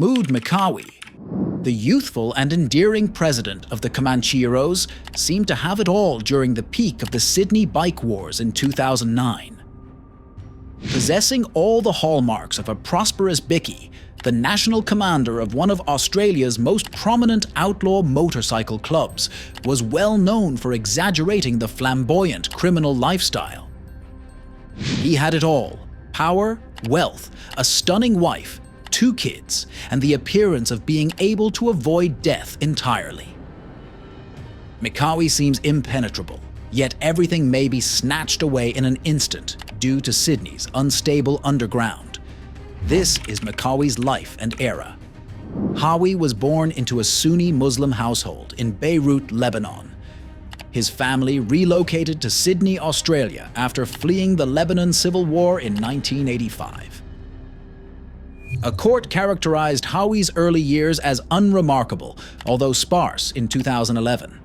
Mick Hawi, the youthful and endearing president of the Comancheros, seemed to have it all during the peak of the Sydney bike wars in 2009. Possessing all the hallmarks of a prosperous bickie, the national commander of one of Australia's most prominent outlaw motorcycle clubs was well known for exaggerating the flamboyant criminal lifestyle. He had it all: power, wealth, a stunning wife, 2 kids, and the appearance of being able to avoid death entirely. Mick Hawi seems impenetrable, yet everything may be snatched away in an instant due to Sydney's unstable underground. This is Mick Hawi's life and era. Hawi was born into a Sunni Muslim household in Beirut, Lebanon. His family relocated to Sydney, Australia after fleeing the Lebanon Civil War in 1985. A court characterized Hawi's early years as unremarkable, although sparse, in 2011.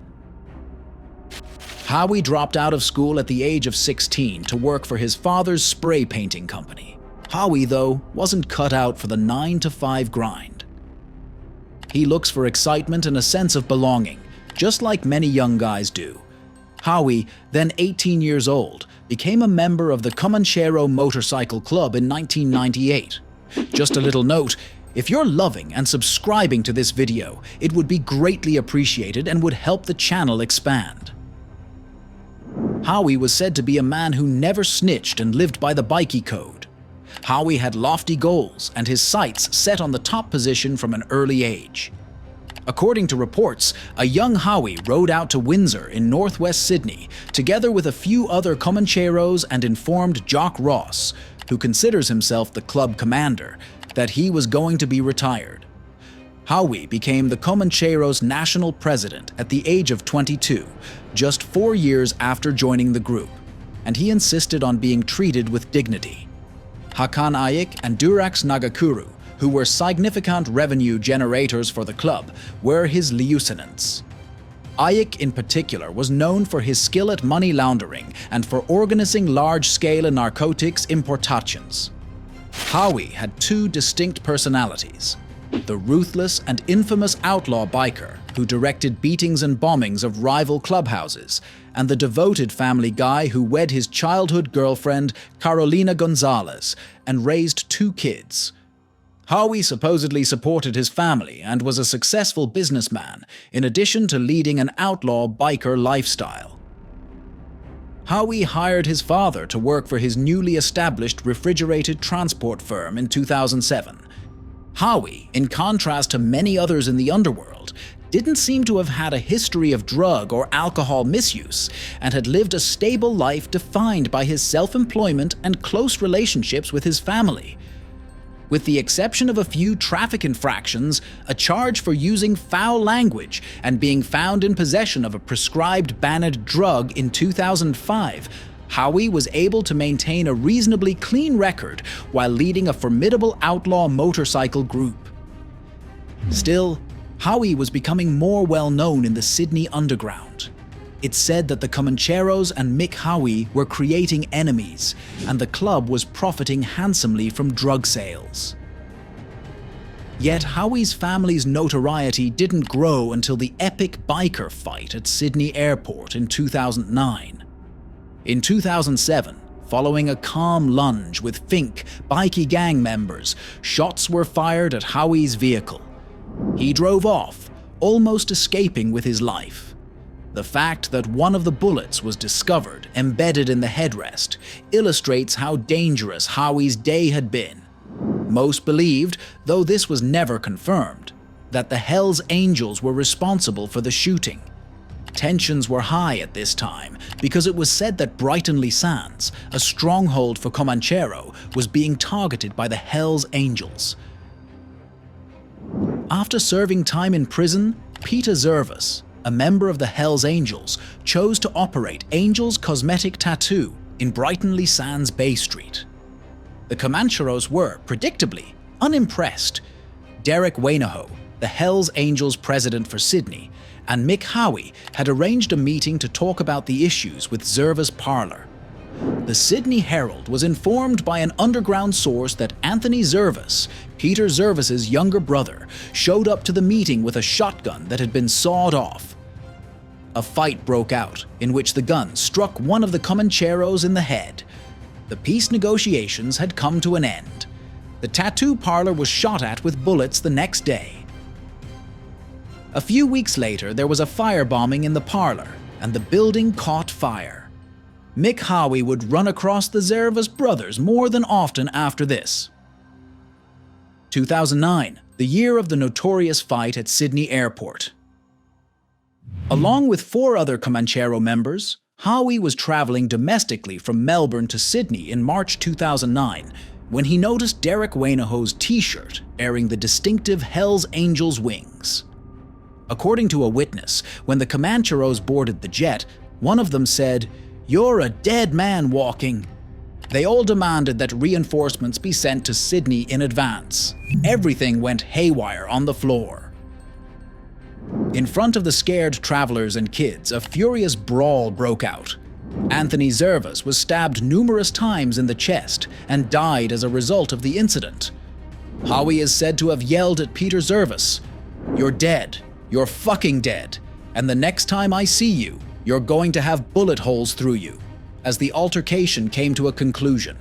Hawi dropped out of school at the age of 16 to work for his father's spray painting company. Hawi, though, wasn't cut out for the 9-to-5 grind. He looks for excitement and a sense of belonging, just like many young guys do. Hawi, then 18 years old, became a member of the Comanchero motorcycle club in 1998. Just a little note, if you're loving and subscribing to this video, it would be greatly appreciated and would help the channel expand. Hawi was said to be a man who never snitched and lived by the bikie code. Hawi had lofty goals and his sights set on the top position from an early age. According to reports, a young Hawi rode out to Windsor in northwest Sydney, together with a few other Comancheros, and informed Jock Ross, who considers himself the club commander, that he was going to be retired. Hawi became the Comanchero's national president at the age of 22, just 4 years after joining the group, and he insisted on being treated with dignity. Hakan Ayik and Durax Nagakuru, who were significant revenue generators for the club, were his lieutenants. Ayik in particular was known for his skill at money laundering and for organizing large-scale narcotics importations. Hawi had 2 distinct personalities: the ruthless and infamous outlaw biker who directed beatings and bombings of rival clubhouses, and the devoted family guy who wed his childhood girlfriend Carolina Gonzalez and raised 2 kids. Hawi supposedly supported his family and was a successful businessman, in addition to leading an outlaw biker lifestyle. Hawi hired his father to work for his newly established refrigerated transport firm in 2007. Hawi, in contrast to many others in the underworld, didn't seem to have had a history of drug or alcohol misuse, and had lived a stable life defined by his self-employment and close relationships with his family. With the exception of a few traffic infractions, a charge for using foul language, and being found in possession of a prescribed banned drug in 2005, Hawi was able to maintain a reasonably clean record while leading a formidable outlaw motorcycle group. Still, Hawi was becoming more well known in the Sydney underground. It's said that the Comancheros and Mick Hawi were creating enemies, and the club was profiting handsomely from drug sales. Yet Hawi's family's notoriety didn't grow until the epic biker fight at Sydney Airport in 2009. In 2007, following a calm lunge with Fink bikie gang members, shots were fired at Hawi's vehicle. He drove off, almost escaping with his life. The fact that one of the bullets was discovered embedded in the headrest illustrates how dangerous Hawi's day had been. Most believed, though this was never confirmed, that the Hells Angels were responsible for the shooting. Tensions were high at this time because it was said that Brighton-le Sands, a stronghold for Comanchero, was being targeted by the Hells Angels. After serving time in prison, Peter Zervas, a member of the Hells Angels, chose to operate Angel's Cosmetic Tattoo in Brighton-le Sands Bay Street. The Comancheros were, predictably, unimpressed. Derek Wainaho, the Hells Angels president for Sydney, and Mick Hawi had arranged a meeting to talk about the issues with Zervas' parlour. the Sydney Herald was informed by an underground source that Anthony Zervas, Peter Zervas's younger brother, showed up to the meeting with a shotgun that had been sawed off. A fight broke out, in which the gun struck one of the Comancheros in the head. The peace negotiations had come to an end. The tattoo parlor was shot at with bullets the next day. A few weeks later, there was a firebombing in the parlor, and the building caught fire. Mick Hawi would run across the Zervas brothers more than often after this. 2009, the year of the notorious fight at Sydney Airport. Along with 4 other Comanchero members, Hawi was traveling domestically from Melbourne to Sydney in March 2009 when he noticed Derek Wainahoe's t-shirt airing the distinctive Hell's Angels wings. According to a witness, when the Comancheros boarded the jet, one of them said, "You're a dead man walking." They all demanded that reinforcements be sent to Sydney in advance. Everything went haywire on the floor. In front of the scared travelers and kids, a furious brawl broke out. Anthony Zervas was stabbed numerous times in the chest and died as a result of the incident. Hawi is said to have yelled at Peter Zervas, "You're dead. You're fucking dead. And the next time I see you, you're going to have bullet holes through you," as the altercation came to a conclusion.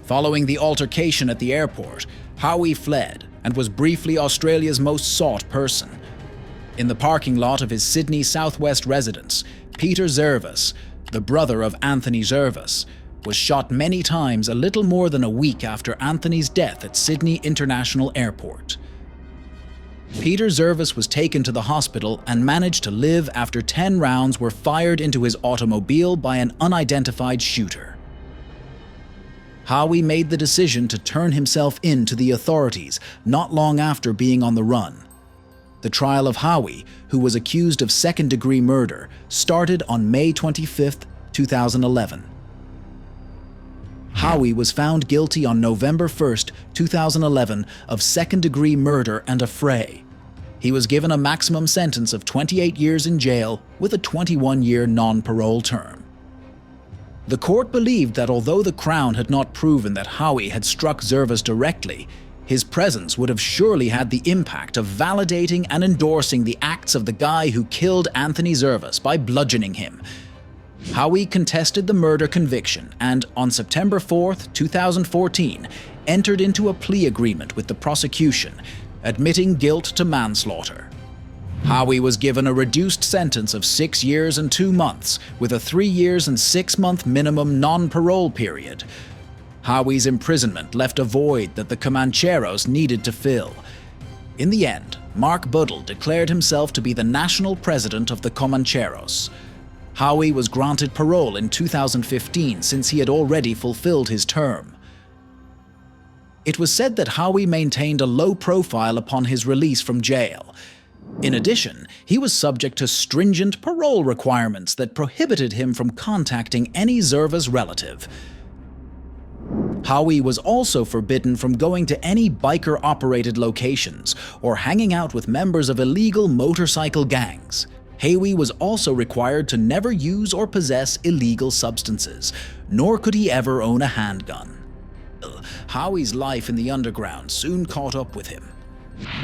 Following the altercation at the airport, Hawi fled and was briefly Australia's most sought person. In the parking lot of his Sydney southwest residence, Peter Zervas, the brother of Anthony Zervas, was shot many times a little more than a week after Anthony's death at Sydney International Airport. Peter Zervas was taken to the hospital and managed to live after 10 rounds were fired into his automobile by an unidentified shooter. Hawi made the decision to turn himself in to the authorities not long after being on the run. The trial of Hawi, who was accused of second-degree murder, started on May 25, 2011. Hawi was found guilty on November 1, 2011 of second-degree murder and affray. He was given a maximum sentence of 28 years in jail with a 21-year non-parole term. The court believed that although the Crown had not proven that Hawi had struck Zervas directly, his presence would have surely had the impact of validating and endorsing the acts of the guy who killed Anthony Zervas by bludgeoning him. Hawi contested the murder conviction and, on September 4, 2014, entered into a plea agreement with the prosecution, admitting guilt to manslaughter. Hawi was given a reduced sentence of 6 years and 2 months, with a 3 years and 6-month minimum non-parole period. Hawi's imprisonment left a void that the Comancheros needed to fill. In the end, Mark Buddle declared himself to be the national president of the Comancheros. Hawi was granted parole in 2015 since he had already fulfilled his term. It was said that Hawi maintained a low profile upon his release from jail. In addition, he was subject to stringent parole requirements that prohibited him from contacting any Zervas relative. Hawi was also forbidden from going to any biker-operated locations or hanging out with members of illegal motorcycle gangs. Hawi was also required to never use or possess illegal substances, nor could he ever own a handgun. Hawi's life in the underground soon caught up with him.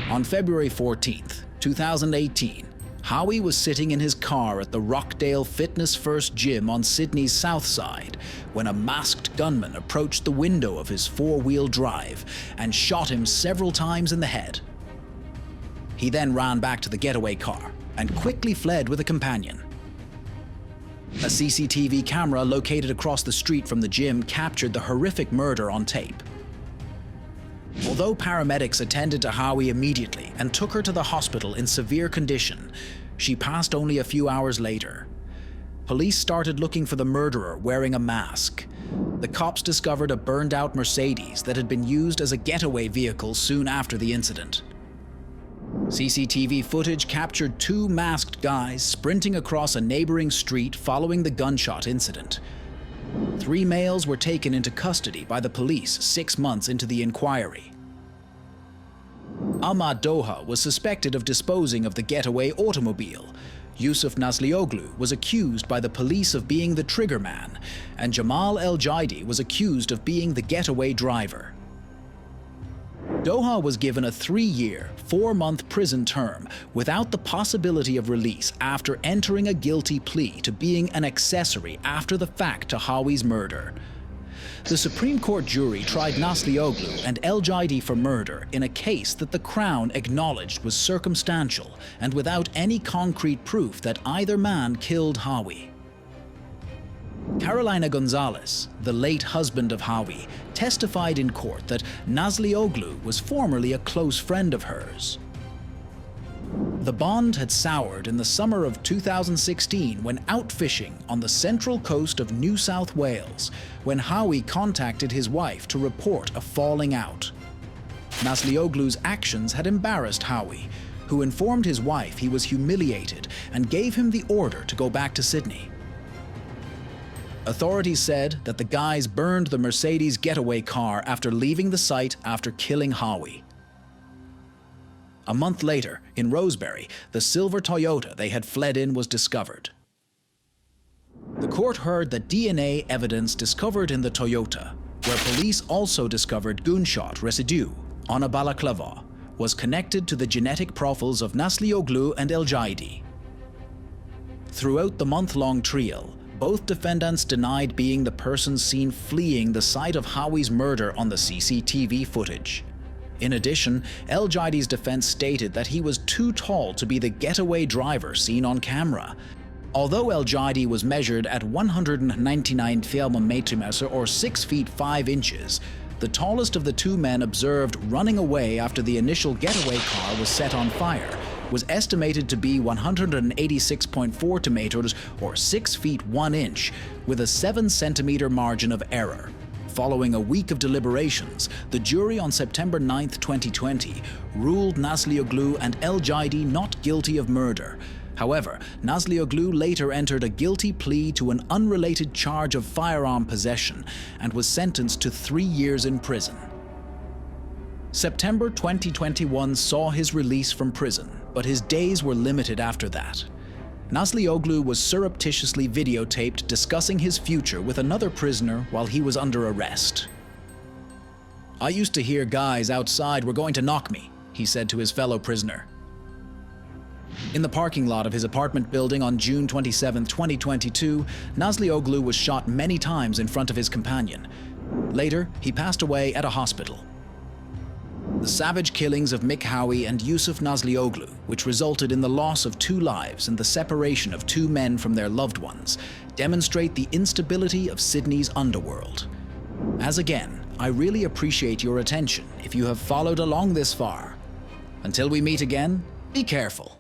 On February 14, 2018, Hawi was sitting in his car at the Rockdale Fitness First gym on Sydney's south side when a masked gunman approached the window of his 4-wheel drive and shot him several times in the head. He then ran back to the getaway car and quickly fled with a companion. A CCTV camera located across the street from the gym captured the horrific murder on tape. Although paramedics attended to Hawi immediately and took her to the hospital in severe condition, she passed only a few hours later. Police started looking for the murderer wearing a mask. The cops discovered a burned-out Mercedes that had been used as a getaway vehicle soon after the incident. CCTV footage captured 2 masked guys sprinting across a neighboring street following the gunshot incident. 3 males were taken into custody by the police 6 months into the inquiry. Ahmad Doha was suspected of disposing of the getaway automobile. Yusuf Nazlioglu was accused by the police of being the trigger man, and Jamal El-Jaidi was accused of being the getaway driver. Doha was given a 3-year, 4-month prison term without the possibility of release after entering a guilty plea to being an accessory after the fact to Hawi's murder. The Supreme Court jury tried Nazlioglu and El-Jaidi for murder in a case that the Crown acknowledged was circumstantial and without any concrete proof that either man killed Hawi. Carolina Gonzalez, the late husband of Hawi, testified in court that Nazlioglu was formerly a close friend of hers. The bond had soured in the summer of 2016 when out fishing on the central coast of New South Wales, when Hawi contacted his wife to report a falling out. Nazlioglu's actions had embarrassed Hawi, who informed his wife he was humiliated and gave him the order to go back to Sydney. Authorities said that the guys burned the Mercedes getaway car after leaving the site after killing Hawi. A month later, in Rosebery, the silver Toyota they had fled in was discovered. The court heard that DNA evidence discovered in the Toyota, where police also discovered gunshot residue on a balaclava, was connected to the genetic profiles of Nazlioglu and El-Jaidi. Throughout the month-long trial, both defendants denied being the persons seen fleeing the site of Hawi's murder on the CCTV footage. In addition, El-Jaidi's defense stated that he was too tall to be the getaway driver seen on camera. Although El-Jaidi was measured at 199 cm or 6 feet 5 inches, the tallest of the two men observed running away after the initial getaway car was set on fire was estimated to be 186.4 tomatoes or 6 feet 1 inch, with a 7-centimeter margin of error. Following a week of deliberations, the jury on September 9, 2020, ruled Nazlioglu and El-Jaidi not guilty of murder. However, Nazlioglu later entered a guilty plea to an unrelated charge of firearm possession and was sentenced to 3 years in prison. September 2021 saw his release from prison, but his days were limited after that. Nazlioglu was surreptitiously videotaped discussing his future with another prisoner while he was under arrest. "I used to hear guys outside were going to knock me," he said to his fellow prisoner. In the parking lot of his apartment building on June 27, 2022, Nazlioglu was shot many times in front of his companion. Later, he passed away at a hospital. The savage killings of Mick Hawi and Yusuf Nazlioglu, which resulted in the loss of 2 lives and the separation of 2 men from their loved ones, demonstrate the instability of Sydney's underworld. As again, I really appreciate your attention if you have followed along this far. Until we meet again, be careful.